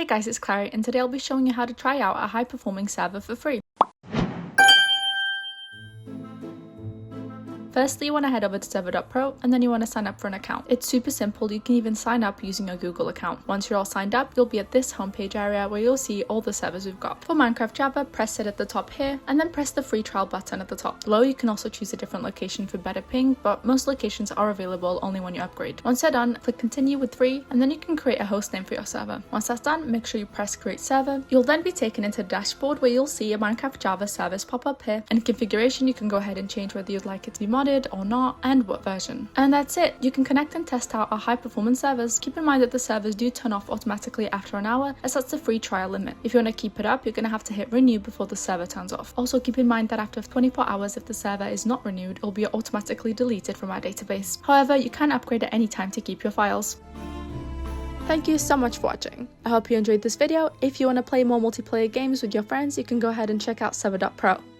Hey guys, it's Clary, and today I'll be showing you how to try out a high-performing server for free. Firstly, you want to head over to Server.pro and then you want to sign up for an account. It's super simple, you can even sign up using your Google account. Once you're all signed up, you'll be at this homepage area where you'll see all the servers we've got. For Minecraft Java, press it at the top here and then press the free trial button at the top. Below, you can also choose a different location for better ping, but most locations are available only when you upgrade. Once you're done, click continue with free and then you can create a host name for your server. Once that's done, make sure you press create server. You'll then be taken into the dashboard where you'll see a Minecraft Java service pop up here. In configuration, you can go ahead and change whether you'd like it to be modded or not and what version. And that's it. You can connect and test out our high performance servers. Keep in mind that the servers do turn off automatically after an hour, as that's the free trial limit. If you want to keep it up, you're going to have to hit renew before the server turns off. Also keep in mind that after 24 hours, if the server is not renewed, it will be automatically deleted from our database. However, you can upgrade at any time to keep your files. Thank you so much for watching. I hope you enjoyed this video. If you want to play more multiplayer games with your friends, you can go ahead and check out Server.pro.